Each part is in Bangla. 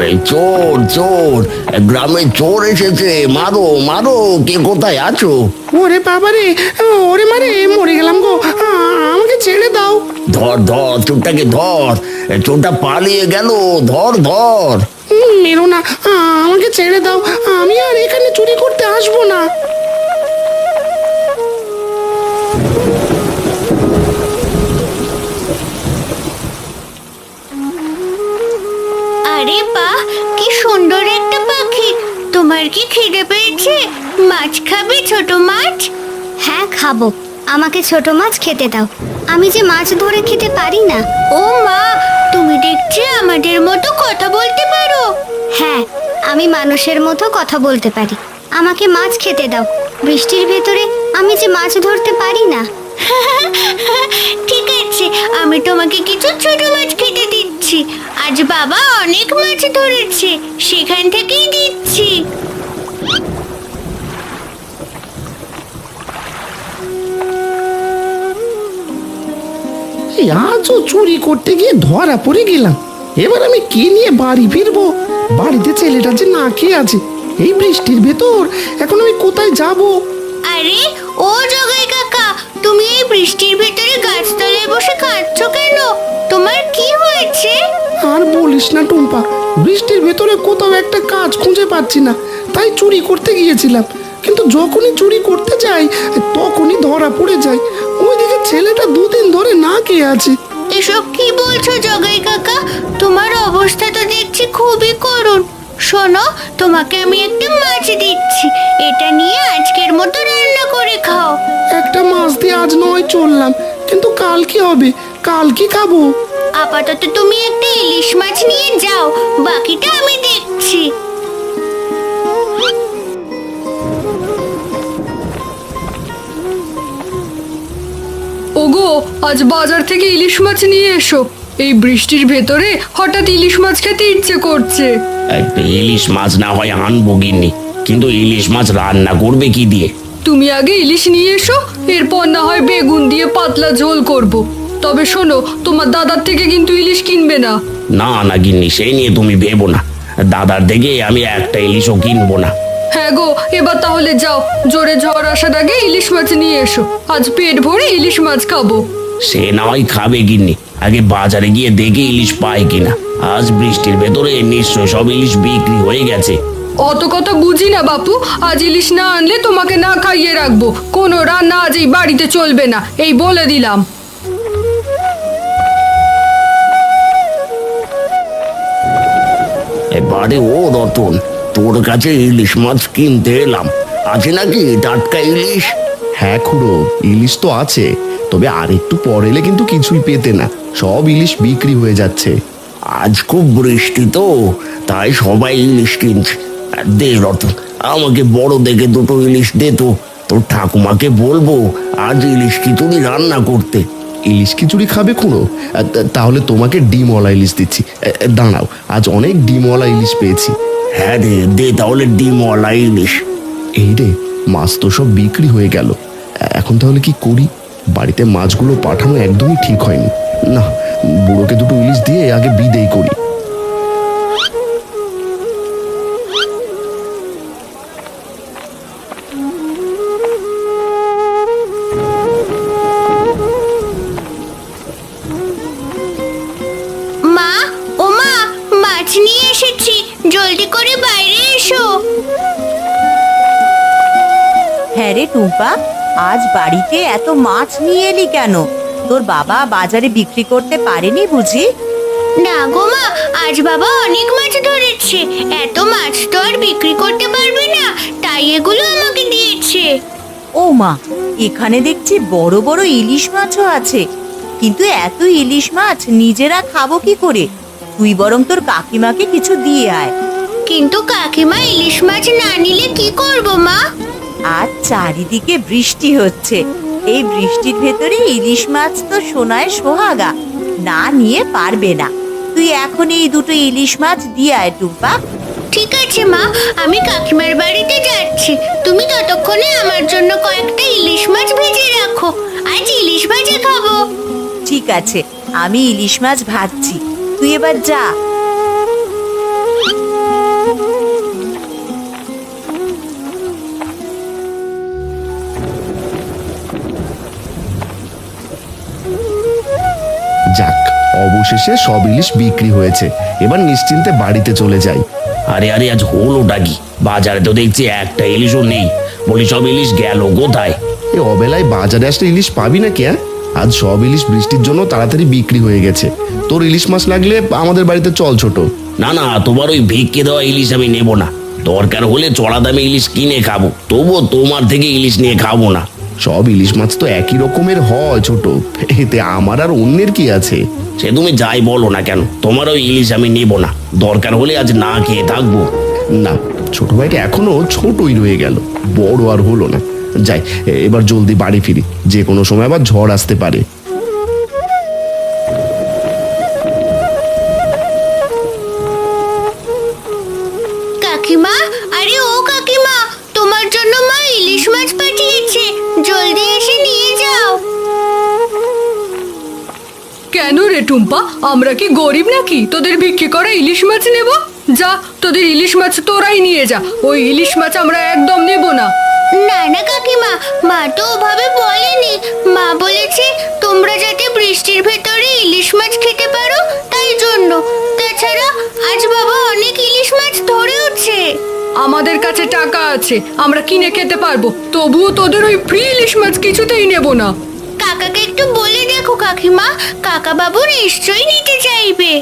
এই চোর চোর, গ্রামে চোর এসেছে, মারো মারো, কে কোথায় আছো? ওরে বাবারে, ওরে মারে, মরে গেলাম গো, আমাকে ছেড়ে দাও। ধর ধর, চোরটাকে ধর, চোরটা পালিয়ে গেল, ধর ধর। মেরো না, আমাকে ছেড়ে দাও, আমি আর এখানে চুরি করতে আসবো না। আরে বাহ, কি সুন্দর একটা পাখি। তোমার কি খিদে পেয়েছে? মাছ খাবে, ছোট মাছ? হ্যাঁ খাবো, আমাকে ছোট মাছ খেতে দাও, আমি যে মাছ ধরে খেতে পারি না। ও মা, তুমি দেখছি আমাদের মতো কথা বলতে পারো। হ্যাঁ, আমি মানুষের মতো কথা বলতে পারি, আমাকে মাছ খেতে দাও, বৃষ্টির ভেতরে আমি যে মাছ ধরতে পারি না। ঠিক আছে, আমি তোমাকে কিছু ছোট মাছ খেতে দিচ্ছি। আজ বাবা অনেক মাছ ধরেছে, সেখান থেকেই দিচ্ছি। আজও চুরি করতে গিয়ে ধরা পড়ে গেলাম। এবার আমি কি নিয়ে বাড়ি ফিরবো? বাড়িতে ছেলেটা যে না খেয়ে আছে, এই বৃষ্টির ভেতর এখন আমি কোথায় যাব? আরে ও জগাই কাকা, তুমি এই বৃষ্টির ভেতরে গাছতলায় বসে কাঁদছো কেন? তোমার কি হয়েছে? আর বলিস না টুম্পা, বৃষ্টির ভেতরে কোথাও একটা কাজ খুঁজে পাচ্ছি না, তাই চুরি করতে গিয়েছিলাম, কিন্তু যখনই চুরি করতে যাই তখনই ধরা পড়ে যায়। ওইদিকে ছেলেটা দুদিন ধরে না খেয়ে আছে। এসব কি বলছো জগাই কাকা? তোমার অবস্থা তো দেখছি খুবই করুণ। শোনো, তোমাকে আমি একটা মাছ দিচ্ছি, এটা নিয়ে আজকের মতো রান্না করে খাও। একটা মাছ দিয়ে আজ নয় চললাম, কিন্তু কাল কি হবে? কাল কি খাবো? আপাতত তুমি একটা ইলিশ মাছ নিয়ে যাও, বাকিটা আমি দেখছি। ওগো, আজ বাজার থেকে ইলিশ মাছ নিয়ে এসো। এই বৃষ্টির ভেতরে হঠাৎ ইলিশ মাছ খেতে ইচ্ছে করছে। ইলিশ মাছ না হয় আনবো গিন্নি, কিন্তু ইলিশ মাছ রান্না করবে কি দিয়ে? তুমি আগে ইলিশ নিয়ে এসো, এরপর না হয় বেগুন দিয়ে পাতলা ঝোল করব। তবে শোনো, তোমার দাদার থেকে কিন্তু ইলিশ কিনবে না। না না গিন্নি, সেই নিয়ে তুমি ভেবো না, দাদার থেকে আমি একটা ইলিশও কিনবো না। হ্যাঁ গো, এবার তাহলে যাও, জোরে ঝড় আসার আগে ইলিশ মাছ নিয়ে এসো, আজ পেট ভরে ইলিশ মাছ খাবো। সে না হয় খাবে গিন্নি, আগে বাজারে গিয়ে দেখে ইলিশ পায় কিনা। আজ বৃষ্টির ভেতরে নিশ্চয় সব ইলিশ বিক্রি হয়ে গেছে। অত কথা বুঝি না বাপু, আজ ইলিশ না আনলে তোমাকে না খাইয়ে রাখবো। কোনো রান্না আজ এই বাড়িতে চলবে না, এই বলে দিলাম। এবারে ও রতন, তোর কাছে ইলিশ মাছ কিনতে এলাম, আছে নাকি টাটকা ইলিশ? হ্যাঁ খুড়ো, ইলিশ তো আছে, তবে আর একটু পর এলে কিন্তু কিছুই পেতে না, সব ইলিশ বিক্রি হয়ে যাচ্ছে। আজ খুব বৃষ্টি তো, তাই সবাই ইলিশ কিনছে। আর দে রতন, আমাকে বড় দেখে দুটো ইলিশ দে তো, তোর ঠাকুমাকে বলবো আজ ইলিশ খিচুড়ি রান্না করতে। ইলিশ খিচুড়ি খাবে খুড়ো? তাহলে তোমাকে ডিমওয়ালা ইলিশ দিচ্ছি। দাঁড়াও, আজ অনেক ডিমওয়ালা ইলিশ পেয়েছি। হ্যাঁ রে, দে তাহলে ডিমওয়ালা ইলিশ। এই রে, মাছ তো সব বিক্রি হয়ে গেল, এখন তাহলে কি করি? বাড়িতে মাছগুলো পাঠানো একদমই ঠিক হয়নি। না, বুড়োকে দুটো ইলিশ দিয়ে আগে বিদেই করি। মা, ও মা, মাছ নিয়ে এসেছি, জলদি করে বাইরে এসো। হ্যাঁ রে টুম্পা, আজ বাড়িতে এত মাছ নিয়ে এলি কেন? তোর বাবা বাজারে বিক্রি করতে পারেনি বুঝি? না গো মা, আজ বাবা অনেক মাছ ধরেছে, এত মাছ তো আর বিক্রি করতে পারবে না, তাই এগুলো আমাকে দিয়েছে। ও মা, এখানে দেখছি বড় বড় ইলিশ মাছও আছে, কিন্তু এত ইলিশ মাছ নিজেরা খাবো কি করে? তুই বরং তোর কাকিমাকে কিছু দিয়ে আয়। কিন্তু কাকিমা ইলিশ মাছ না নিলে কি করব মা? আর চারিদিকে বৃষ্টি হচ্ছে, এই বৃষ্টির ভেতরে ইলিশ মাছ তো সোনায় সোহাগা, না নিয়ে পারবে না। তুই এখন এই দুটো ইলিশ মাছ দিয়ে আয় টুম্পা। ঠিক আছে মা, আমি কাকিমার বাড়িতে যাচ্ছি, তুমি ততক্ষণে আমার জন্য কয়েকটা ইলিশ মাছ ভেজে রাখো, আজ ইলিশ ভাজা খাবো। ঠিক আছে, আমি ইলিশ মাছ ভাজছি, তুই এবার যা। অবশেষে সব ইলিশ বিক্রি হয়েছে। এবার নিশ্চিন্তে বাড়িতে চলে যাই। আরে আরে, আজ হলোটা কি? বাজারে তো দেখছি একটা ইলিশও নেই। বলি সব ইলিশ গেল কোথায়? এই অবেলায় বাজারে আসলে ইলিশ পাবি নাকি? আজ সব ইলিশ বৃষ্টির জন্য তাড়াতাড়ি বিক্রি হয়ে গেছে। তোর ইলিশ মাছ লাগলে আমাদের বাড়িতে চল ছোট। না না, তোমার ওই ভিক্ষে দেওয়া ইলিশ আমি নেব না। দরকার হলে চড়া দামে ইলিশ কিনে খাবো, তবুও তোমার থেকে ইলিশ নিয়ে খাবো না। সব ইলিশ মাছ তো একই রকমের হয় ছোট, এতে আমার আর অন্যের কি আছে? সে তুমি যাই বলো না কেন, তোমার ওই ইলিশ আমি নেব না। দরকার হলে আজ না খেয়ে থাকবো। না, ছোট ভাইটা এখনো ছোটই রয়ে গেল, বড় আর হলো না। যাই, এবার জলদি বাড়ি ফিরি, যে কোনো সময় আবার ঝড় আসতে পারে। কাকিমা, আরে ও কাকিমা, তোমার জন্য মা ইলিশ মাছ পাঠিয়েছে, জলদি এসে নিয়ে যাও। কেন রে টুম্পা, আমরা কি গরিব নাকি তোদের বিক্রি করা ইলিশ মাছ নেব? যা, তোদের ইলিশ মাছ তোরাই নিয়ে যা। ওই ইলিশ মাছ আমরা একদম নেব না। না না কাকিমা, মা তো ওভাবে বলেনি। মা বলেছে তোমরা যাতে বৃষ্টির ভেতরে ইলিশ মাছ খেতে পারো, তাই জন্য। তাছাড়া আজ বাবা অনেক ইলিশ মাছ ধরেওছে। আমাদের কাছে টাকা আছে, আমরা কিনে খেতে পারবো, তবুও তোদের ওই ফ্রি ইলিশ মাছ কিছুতেই নেব না। কাকাকে একটু বলে দেখো কাকিমা, কাকা বাবু নিশ্চয়ই নিতে চাইবে।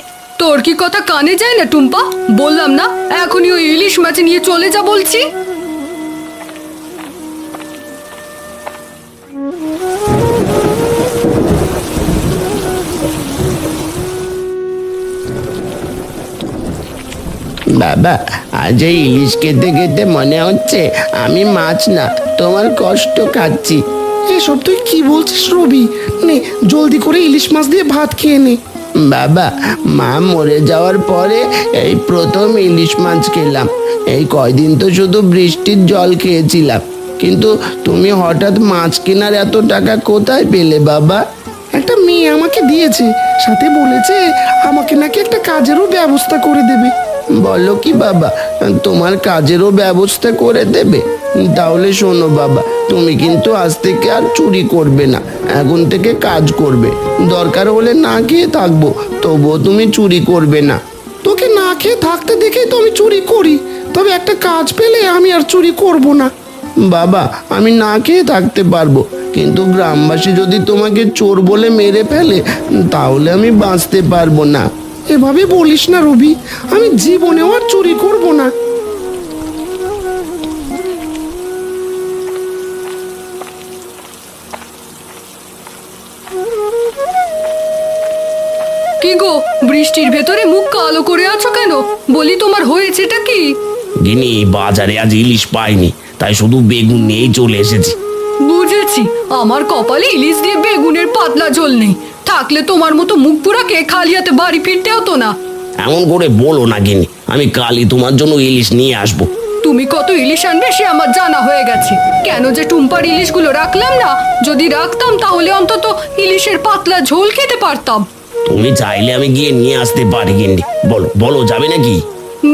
তোর কি কথা কানে যায় না টুম্পা? বললাম না এখনই ওই ইলিশ মাছ নিয়ে চলে যা বলছি। বাবা, আজ এই ইলিশ খেতে খেতে মনে হচ্ছে আমি মাছ না, তোমার কষ্ট খাচ্ছি। এসব তুই কি বলছিস রবি? নে, জলদি করে ইলিশ মাছ দিয়ে ভাত খেয়ে নে। বাবা, মা মরে যাওয়ার পরে এই প্রথম ইলিশ মাছ খেলাম। এই কয়দিন তো শুধু বৃষ্টির জল খেয়েছিলাম। কিন্তু তুমি হঠাৎ মাছ কেনার এত টাকা কোথায় পেলে বাবা? একটা মেয়ে আমাকে দিয়েছে, সাথে বলেছে আমাকে নাকি একটা কাজেরও ব্যবস্থা করে দেবে। বলো কি বাবা, তোমার কাজেরও ব্যবস্থা করে দেবে? তাহলে শোনো বাবা, তুমি কিন্তু আজ থেকে আর চুরি করবে না, এখন থেকে কাজ করবে। দরকার হলে না খেয়ে থাকবো, তবুও তুমি চুরি করবে না। তোকে না খেয়ে থাকতে দেখেই তো আমি চুরি করি, তবে একটা কাজ পেলে আমি আর চুরি করব না। বাবা, আমি না খেয়ে থাকতে পারবো, কিন্তু গ্রামবাসী যদি তোমাকে চোর বলে মেরে ফেলে, তাহলে আমি বাঁচতে পারবো না। এভাবে বলিস না রবি, আমি জীবনেও আর চুরি করব না। কি গো, বৃষ্টির ভেতরে মুখ কালো করে আছো কেন? বলি তোমার হয়েছেটা কি? গিনি, বাজারে আজ ইলিশ পাইনি, তাই শুধু বেগুন নিয়েই চলে এসেছি। বুঝেছি, আমার কপালে ইলিশ দিয়ে বেগুনের পাতলা ঝোল নেই। থাকলে তোমার মতো মুখ পুরাকে খালি হাতে বাড়ি ফিরতে হতো না। এমন করে বলো না গিনি, আমি কালই তোমার জন্য ইলিশ নিয়ে আসবো। তুমি কত ইলিশ আনবে সে আমার জানা হয়ে গেছে। কেন যে টুম্পার ইলিশগুলো রাখলাম না? যদি রাখতাম তাহলে অন্তত ইলিশের পাতলা ঝোল খেতে পারতাম। তুমি চাইলে আমি গিয়ে নিয়ে আসতে পারি গিন্নি। বলো বলো, যাবে নাকি?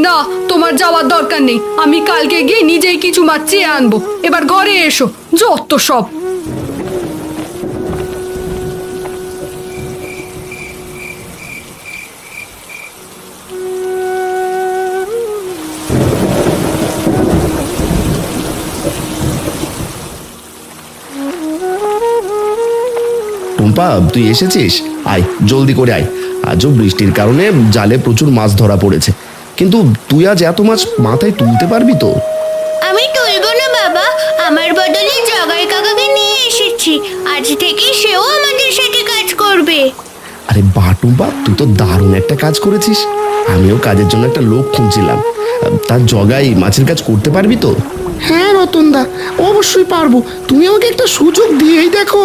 না, তোমার যাওয়ার দরকার নেই। আমি কালকে গিয়ে নিজেই কিছু মাছ চেয়ে আনবো। এবার ঘরে এসো, যত সব। টুম্পা, তুই এসেছিস? আয়, জলদি করে আয়। আজও বৃষ্টির কারণে জালে প্রচুর মাছ ধরা পড়েছে, কিন্তু তুই আজ এত মাছ মাথায় তুলতে পারবি তো? আমি তুলবো না বাবা, আমার বদলে জগাই কাকাকে নিয়ে এসেছি। আজ থেকে সেও আমাদের সাথে কাজ করবে। আরে বাহ টুম্পা, তুই তো দারুণ একটা কাজ করেছিস। আমিও কাজের জন্য একটা লোক খুঁজছিলাম। তার জগাই মাছের কাজ করতে পারবি তো? হ্যাঁ রতনদা, অবশ্যই পারবো। তুমি আমাকে একটা সুযোগ দিয়েই দেখো।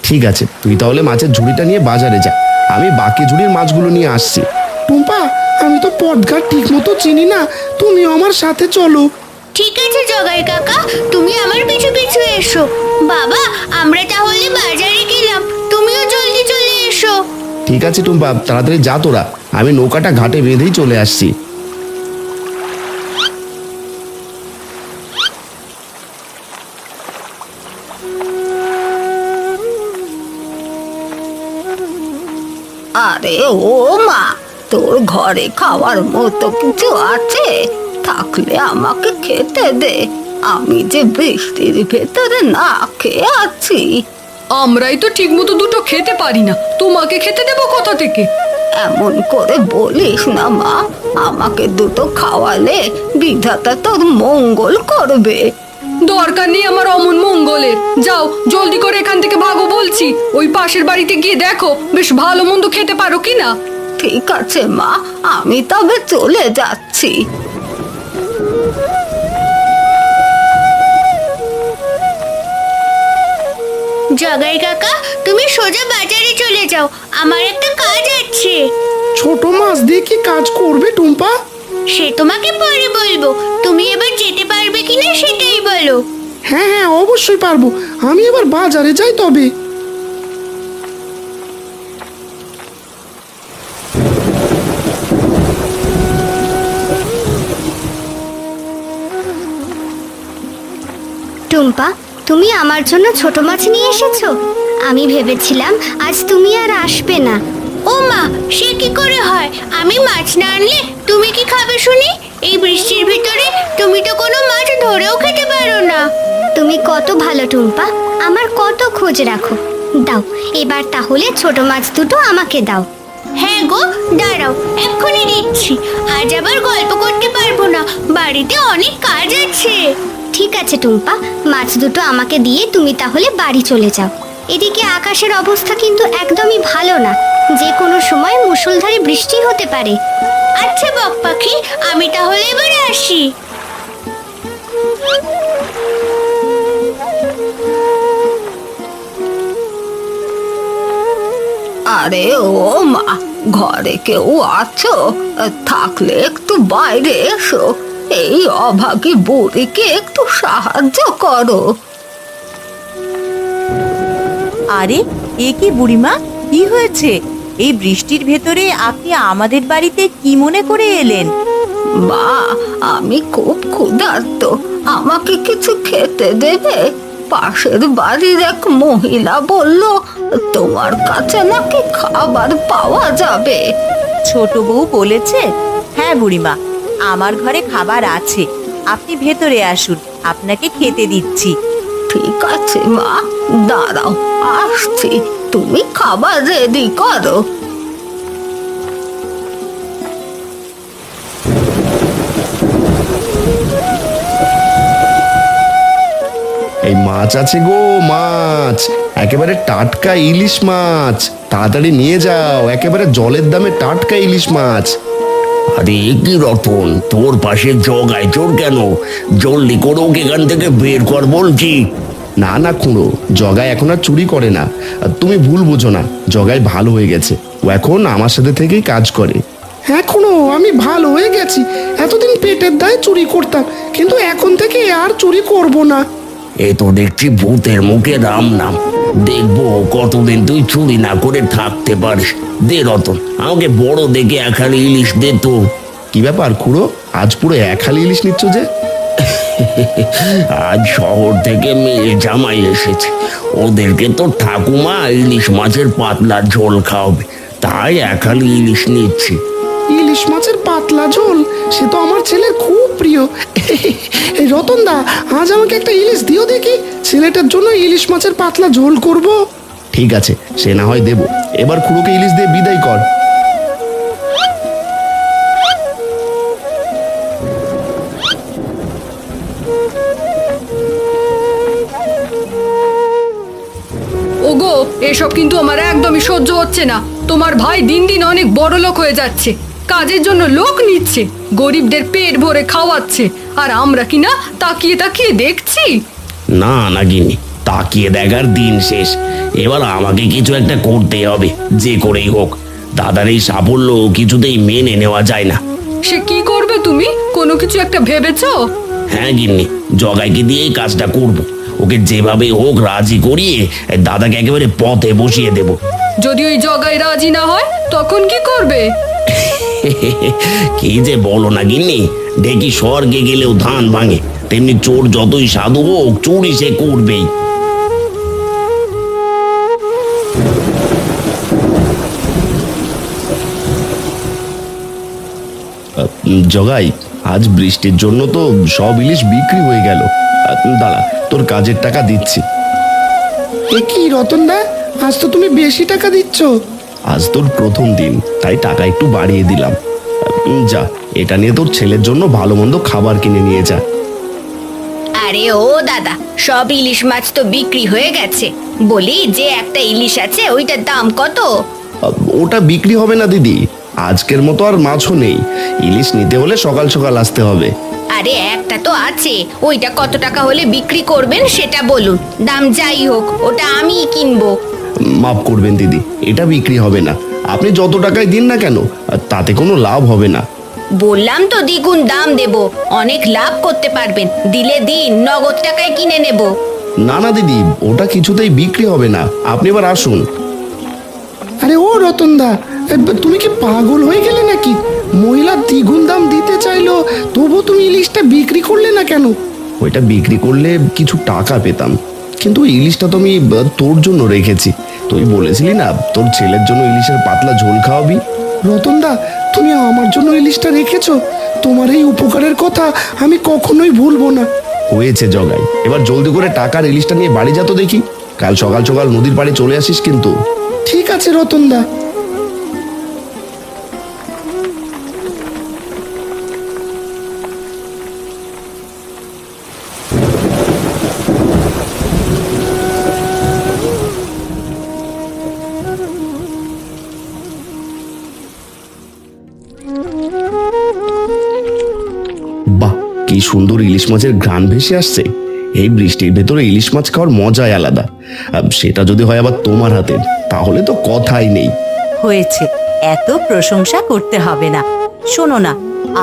ঠিক আছে, তুই তাহলে মাছের ঝুড়িটা নিয়ে বাজারে যা, আমি বাকি ঝুড়ির মাছগুলো নিয়ে আসছি। টুম্পা, আমি তো পথঘাট ঠিক মতো চিনি না, তুমিও আমার সাথে চলো। ঠিক আছে জগাই কাকা, তুমি আমার পিছু পিছু এসো। বাবা, আমরা তাহলে বাজারে গেলাম, তুমিও জলদি চলে এসো। ঠিক আছে টুম্পা, তাড়াতাড়ি যা তোরা, আমি নৌকাটা ঘাটে বেঁধেই চলে আসছি। আরে ও মা, তোর ঘরে খাওয়ার মতো কিছু আছে? থাকলে আমাকে খেতে দে, আমি যে বৃষ্টির ভেতরে না খেয়ে আছি। আমরাই তো ঠিক মতো দুটো খেতে পারি না, তোমাকে খেতে দেবো কোথা থেকে? এমন করে বলিস না মা, আমাকে দুটো খাওয়ালে বিধাতা তোর মঙ্গল করবে। দরকার নেই আমার অমন মঙ্গলের, যাও জলদি করে এখান থেকে ভাগো বলছি। ওই পাশের বাড়িতে গিয়ে দেখো বেশ ভালো মন্দ খেতে পারো কিনা। ঠিক আছে মা, আমি তবে চলে যাচ্ছি। জগাই কাকা, তুমি সোজা বাজারে চলে যাও, আমার একটা কাজ আছে। ছোট মাছ দিয়ে কি কাজ করবে টুম্পা? সে তোমাকে পরে বলবো, তুমি এবার যেতে পারবে কিনা সেটাই বলো। হ্যাঁ হ্যাঁ, অবশ্যই পারবো। আমি এবার বাজারে যাই তবে। টুম্পা, তুমি আমার জন্য ছোট মাছ নিয়ে এসেছো? আমি ভেবেছিলাম আজ তুমি আর আসবে না। ও মা, সে কি করে হয়? আমি মাছ না আনলে তুমি কি খাবে শুনি? এই বৃষ্টির ভিতরে তুমি তো কোনো মাছ ধরেও খেতে পারো না। তুমি কত ভালো টুম্পা, আমার কত খোঁজ রাখো। দাও, এবার তাহলে ছোট মাছ দুটো আমাকে দাও। হ্যাঁ গো, দাঁড়াও, এক্ষুনি দিচ্ছি। আজ আবার গল্প করতে পারবো না, বাড়িতে অনেক কাজ আছে। ঠিক আছে টুম্পা, মাছ দুটো আমাকে দিয়ে তুমি তাহলে বাড়ি চলে যাও। এদিকে আকাশের অবস্থা কিন্তু একদমই ভালো না, যে কোনো সময় মুষলধারে বৃষ্টি হতে পারে। আচ্ছা বক পাখি, আমি তাহলে এবারে আসি। আরে ও মা, ঘরে কেউ আছো? থাকলে একটু বাইরে এসো, এই অভাগী বুড়িকে একটু সাহায্য করো। আরে এ কি বুড়িমা, কি হয়েছে? এই বৃষ্টির ভেতরে আপনি আমাদের বাড়িতে কি মনে করে এলেন? মা, আমি খুব ক্ষুধার্ত, আমাকে কিছু খেতে দেবে? পাশের বাড়ির এক মহিলা বলল তোমার কাছে নাকি খাবার পাওয়া যাবে। ছোট বউ বলেছে? হ্যাঁ বুড়িমা, আমার ঘরে খাবার আছে, আপনি ভেতরে আসুন, আপনাকে খেতে দিচ্ছি। ঠিক আছে মা, দাঁড়াও আসছি, তুমি খাবার রেডি করো। এই মাছ আছে গো, মাছ, একেবারে টাটকা ইলিশ মাছ, তাড়াতাড়ি নিয়ে যাও, একেবারে জলের দামে টাটকা ইলিশ মাছ। আরে এ কি রতন, তোর পাশে জগায় চোর কেন? জলদি করে ওকে এখান থেকে বের কর বলছি। না না খুঁড়ো, জগাই এখন আর চুরি করে না। আর তুমি ভুল বোঝো না, জগাই ভালো হয়ে গেছে, ও এখন আমার সাথে থেকেই কাজ করে। এখনো আমি ভালো হয়ে গেছি। এতদিন পেটের দায়ে চুরি করতাম, কিন্তু এখন থেকে আর চুরি করব না। এ তো দেখছি ভূতের মুখে রাম নাম। দেখবো কতদিন তুই চুরি না করে থাকতে পারিস। দে রতন, আমাকে বড় দেখে এখানে ইলিশ দে তো। কি ব্যাপার খুড়ো, আজ পুরো এক হালি ইলিশ নিচ্ছ যে? আজ শহর থেকে মেয়ে জামাই এসেছে, ওদেরকে তো ঠাকুমা ইলিশ মাছের পাতলা ঝোল খাওয়াবে, তাই একালি ইলিশ নিচ্ছি। ইলিশ মাছের পাতলা ঝোল, সে তো আমার ছেলের খুব প্রিয়। এই রতনদা, আজ আমাকে একটা ইলিশ দিও দেখি, ছেলেটার জন্য ইলিশ মাছের পাতলা ঝোল করব। ঠিক আছে, সে না হয় দেবো। এবার খুড়োকে ইলিশ দিয়ে বিদায় কর। ওগো, এসব কিন্তু আমার একদমই সহ্য হচ্ছে না। তোমার ভাই দিন দিন অনেক বড় লোক হয়ে যাচ্ছে, কাজের জন্য লোক নিচ্ছে, গরিবদের পেট ভরে খাওয়াচ্ছে, আর আমরা কিনা তাকিয়ে তাকিয়ে দেখছি। না না গিন্নি, তাকিয়ে দেখার দিন শেষ, এবার আমাকে কিছু একটা করতে হবে, যে করেই হোক। দাদার এই সাফল্য কিছুতেই মেনে নেওয়া যায় না। সে কি করবে তুমি, কোনো কিছু একটা ভেবেছো? হ্যাঁ গিন্নি, জগাইকে দিয়ে এই কাজটা করব। ওকে যেভাবে হোক রাজি করিয়ে দাদাকে একেবারে পথে বসিয়ে দেব। যদি ওই জগাই রাজি না হয় তখন কি করবে? কি যে বলো না গিন্নি, দেখি স্বর্গে গেলেও ধান ভাঙে, তেমনি চোর যতই সাধু হোক চুরি সে করবেই। জগাই, আজ বৃষ্টির জন্য তো সব ইলিশ বিক্রি হয়ে গেল। দাঁড়া, তোর কাজের টাকা দিচ্ছি। এ কি রতনদা, আজ তো তুমি বেশি টাকা দিচ্ছ। আজ তোর প্রথম দিন, তাই টাকা একটু বাড়িয়ে দিলাম। যা, এটা নিয়ে তোর ছেলের জন্য ভালো মন্দ খাবার কিনে নিয়ে যা। আরে ও দাদা, সব ইলিশ মাছ তো বিক্রি হয়ে গেছে। বলি, যে একটা ইলিশ আছে ওইটার দাম কত? ওটা বিক্রি হবে না দিদি, আজকের মতো আর মাছও নেই। ইলিশ নিতে হলে সকাল সকাল আসতে হবে। আরে একটা তো আছে, ওইটা কত টাকা হলে বিক্রি করবেন সেটা বলুন। দাম যাই হোক, ওটা আমিই কিনবো। মাফ করবেন দিদি, এটা বিক্রি হবে না। আপনি যত টাকায় দিন না কেন, তাতে কোনো লাভ হবে না। বললাম তো দ্বিগুণ দাম দেব, অনেক লাভ করতে পারবেন। দিলে দিন, নগদ টাকায় কিনে নেব। না না দিদি, ওটা কিছুতেই বিক্রি হবে না। আপনি এবার আসুন। আরে ও রতনদা, তুমি কি পাগল হয়ে গেলে নাকি? মহিলা দ্বিগুণ দাম দিতে চাইলো, তবু তুমি ইলিশটা বিক্রি করলে না কেন? ওইটা বিক্রি করলে কিছু টাকা পেতাম, কিন্তু ইলিশটা তো আমি তোর জন্য রেখেছি। তুই বলেছিলি না তোর ছেলের জন্য ইলিশের পাতলা ঝোল খাওয়াবি। রতনদা, তুমি আমার জন্য ইলিশটা রেখেছো, তোমার এই উপকারের কথা আমি কখনোই ভুলবো না। হয়েছে জগাই, এবার জলদি করে টাকার ইলিশটা নিয়ে বাড়ি যা তো দেখি। কাল সকাল সকাল নদীর পাড়ে চলে আসিস কিন্তু। ঠিক আছে রতনদা। বাহ, কি সুন্দর ইলিশ মাছের ঘ্রাণ ভেসে আসছে। এই বৃষ্টির ভেতরে ইলিশ মাছ খাওয়ার মজাই আলাদা। সেটা যদি হয় আবার তোমার হাতের, তাহলে তো কথাই নেই। হয়েছে, এত প্রশংসা করতে হবে না। শোনো না,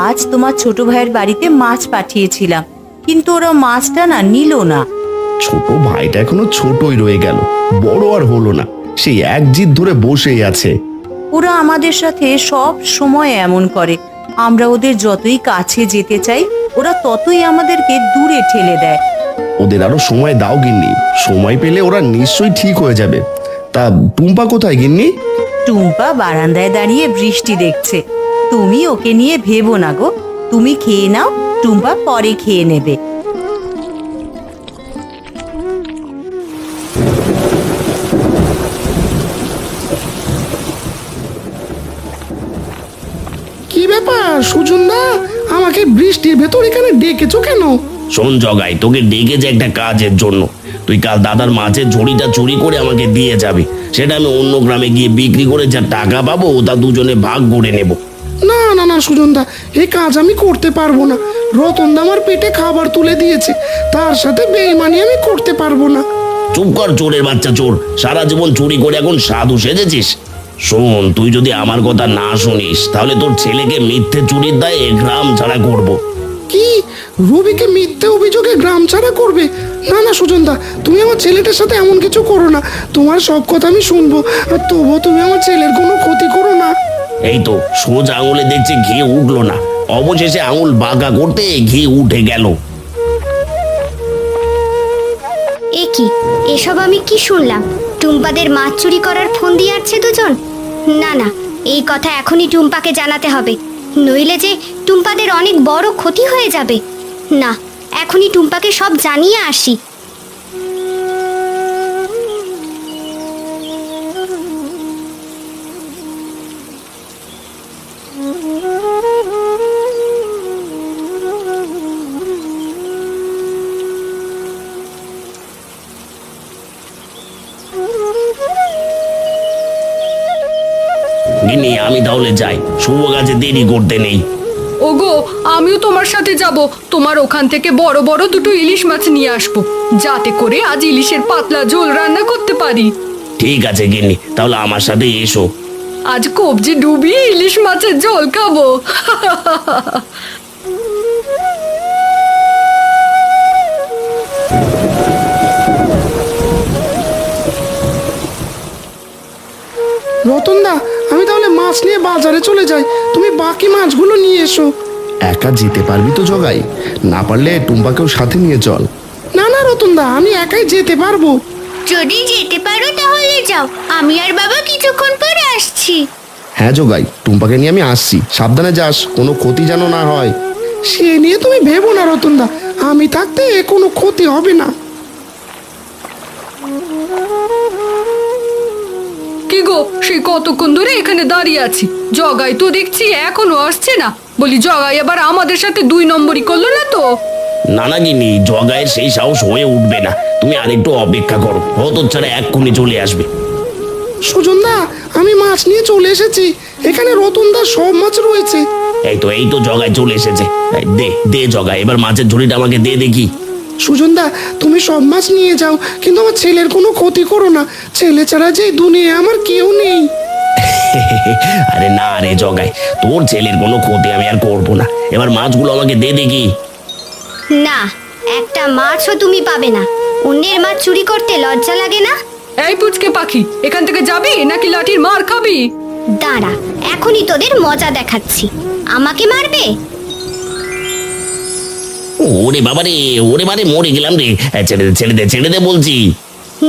আজ তোমার ছোট ভাইয়ের বাড়িতে মাছ পাঠিয়েছিলাম, কিন্তু ওরা মাছটা না নিল না। ছোট ভাইটা এখনো ছোটই রয়ে গেল, বড় আর হলো না। সেই এক জিদ ধরে বসেই আছে। ওরা আমাদের সাথে সব সময় এমন করে। আমরা ওদের যতই কাছে যেতে চাই, ওরা ততই আমাদেরকে দূরে ঠেলে দেয়। ওদের আরো সময় দাও গিন্নি, সময় পেলে ওরা নিশ্চয়ই ঠিক হয়ে যাবে। তা টুম্পা কোথায় গিন্নি? টুম্পা বারান্দায় দাঁড়িয়ে বৃষ্টি দেখছে। তুমি ওকে নিয়ে ভেবো না গো, তুমি খেয়ে নাও, টুম্পা পরে খেয়ে নেবে। কি ব্যাপার সুজনদা, আমাকে বৃষ্টির ভেতর এখানে ডেকেছো কেন? শোন জগাই, তোকে ডেকেছে একটা কাজের জন্য। তুই কাল দাদার মাছের ঝুড়িটা চুরি করে আমাকে দিয়ে যাবি। সেটা আমি অন্য গ্রামে গিয়ে বিক্রি করে যা টাকা পাবো তা দুজনে ভাগ করে নেব। না না না সুজনদা, এই কাজ আমি করতে পারবো না। রতনদা আমার পেটে খাবার তুলে দিয়েছে, তার সাথে বেইমানি আমি করতে পারবো না। চুপ কর চোরের বাচ্চা চোর, সারা জীবন চুরি করে এখন সাধু সেজেছিস। শোন, তুই যদি আমার কথা না শুনিস তাহলে তোর ছেলেকে মিথ্যে চুরির দায়ে গ্রাম ছাড়া করব। কি, রবিকে মিথ্যে অভিযোগে গ্রাম ছাড়া করবে? না না সুজনদা, তুমি আমার ছেলেটার সাথে এমন কিছু করো না। তোমার সব কথা আমি শুনবো, আর তবুও তুমি আমার ছেলের কোনো ক্ষতি করো না। এই তো সোজা আঙুলে দেখছি ঘি উঠলো না, অবশেষে আঙুল বাঁকা করতে ঘি উঠে গেল। এ কি, এসব আমি কি শুনলাম? টুম্পাদের মাছ চুরি করার ফোন দিয়ে আসছে দুজন। না না, এই কথা এখনই টুম্পাকে জানাতে হবে, নইলে যে টুম্পাদের অনেক বড় ক্ষতি হয়ে যাবে। না, এখনই টুম্পাকে সব জানিয়ে আসি। গিন্নি, আমি তাহলে যাই, শুভ কাজে দেরি করতে নেই। ওগো, আমিও তোমার সাথে যাব। তোমার ওখান থেকে বড় বড় দুটো ইলিশ মাছ নিয়ে আসবো, যাতে করে আজ ইলিশের পাতলা ঝোল রান্না করতে পারি। ঠিক আছে গিন্নি, তাহলে আমার সাথে এসো। আজ কবজি ডুবিয়ে ইলিশ মাছের ঝোল খাবো। রতনদা, আমি তাহলে মাছ নিয়ে বাজারে চলে যাই, তুমি বাকি মাছগুলো নিয়ে এসো। একা যেতে পারবি তো জগাই? না পারলে টুম্পাকেও সাথে নিয়ে চল। না না রতনদা, আমি একাই যেতে পারবো। যদি যেতে পারো তাহলে যাও, আমি আর বাবা কিছুক্ষণ পরে আসছি। হ্যাঁ জগাই, টুম্পাকে নিয়ে আমি আসছি, সাবধানে যাস, কোনো ক্ষতি যেন না হয়। সে নিয়ে তুমি ভেবো না রতনদা, আমি থাকতে কোনো ক্ষতি হবে না। কি গো, সেই কতক্ষণ ধরে এখানে দাঁড়িয়ে আছি, জগাই তো দেখছি এখনো আসছে না। বলি জগাই আবার আমাদের সাথে 2 নম্বরই করলো না তো? না না গিনি, জগায়ের সেই সাহস হয়ে উঠবে না, তুমি আরেকটু অপেক্ষা করো, হতচ্ছাড়া এক্ষুনি চলে আসবে। সুজনদা, আমি মাছ নিয়ে চলে এসেছি, এখানে রতনদার সব মাছ রয়েছে। এই তো জগায় চলে এসেছে। এই দে দে জগায়, এবার মাছের ঝুড়িটা আমাকে দে দেখি। সুজনদা, তুমি সব মাছ নিয়ে যাও, কিন্তু আমার ছেলের কোনো ক্ষতি করো না, ছেলে ছাড়া যে দুনিয়া আমার কেউ নেই। আরে না রে জগায়, তোর ছেলের কোনো ক্ষতি আমি আর করবো না, এবার মাছগুলো আমাকে দে দেখি। না, একটা মাছও তুমি পাবে না। অন্যের মাছ চুরি করতে লজ্জা লাগে না? এই পুচকে পাখি, এখান থেকে যাবি নাকি লাঠির মার খাবি? দাঁড়া, এখনই তোদের মজা দেখাচ্ছি। আমাকে মারবে? ওরে বাবারে, ওরে বারে, মরে গেলাম রে। ছেড়ে দে বলছি।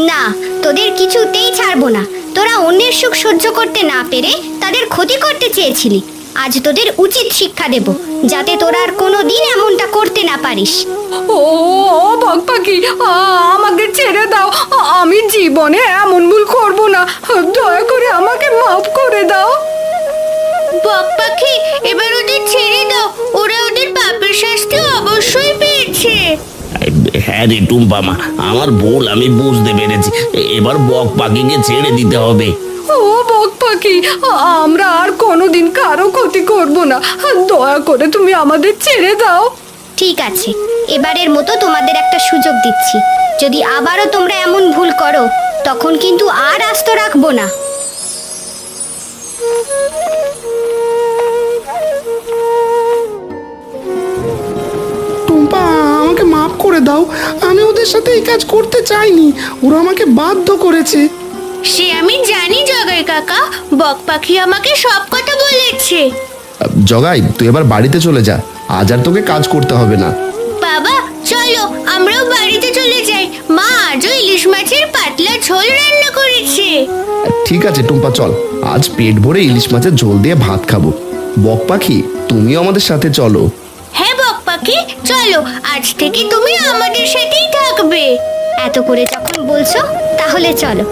না, তোদের কিছুতেই ছাড়বো না। তোরা অন্যের সুখ সহ্য করতে না পেরে তাদের ক্ষতি করতে চেয়েছিলি। আজ তোদের উচিত শিক্ষা দেব, যাতে তোরা আর কোনোদিন এমনটা করতে না পারিস। ও বক পাখি, আমাকে ছেড়ে দাও, আমি জীবনে এমন ভুল করব না, দয়া করে আমাকে মাফ করে দাও। বক পাখি, এবার ওদের ছেড়ে দাও, ওরা ওদের পাপের শাস্তি অবশ্যই পেয়েছে। হ্যাঁ রে টুম্পা মা, আমার ভুল আমি বুঝতে পেরেছি, এবার বক পাখিকে ছেড়ে দিতে হবে। ও বক পাখি, আমরা আর কোনোদিন কারো ক্ষতি করব না, দয়া করে তুমি আমাদের ছেড়ে দাও। ঠিক আছে, এবারের মতো তোমাদের একটা সুযোগ দিচ্ছি। যদি আবারও তোমরা এমন ভুল করো, তখন কিন্তু আর আস্ত রাখবো না। টুম্পা, আমাকে মাফ করে দাও, আমি ওদের সাথে এই কাজ করতে চাইনি, ওরা আমাকে বাধ্য করেছে। সে আমি জানি জগাই কাকা, বক পাখি আমাকে সব কথা বলেছে। জগাই, তুই এবার বাড়িতে চলে যা, আজ আর তোকে কাজ করতে হবে না। বাবা চলো, আমরাও বাড়িতে চলে যাই, মা আজও ইলিশ মাছের পাতলা ঝোল রান্না করেছে। ঠিক আছে টুম্পা, চল, আজ পেট ভরে ইলিশ মাছের ঝোল দিয়ে ভাত খাবো। বক পাখি, তুমিও আমাদের সাথে চলো। হ্যাঁ বক পাখি, চলো, আজ থেকে তুমি আমাদের সাথেই থাকবে। এত করে যখন বলছো, তাহলে চলো।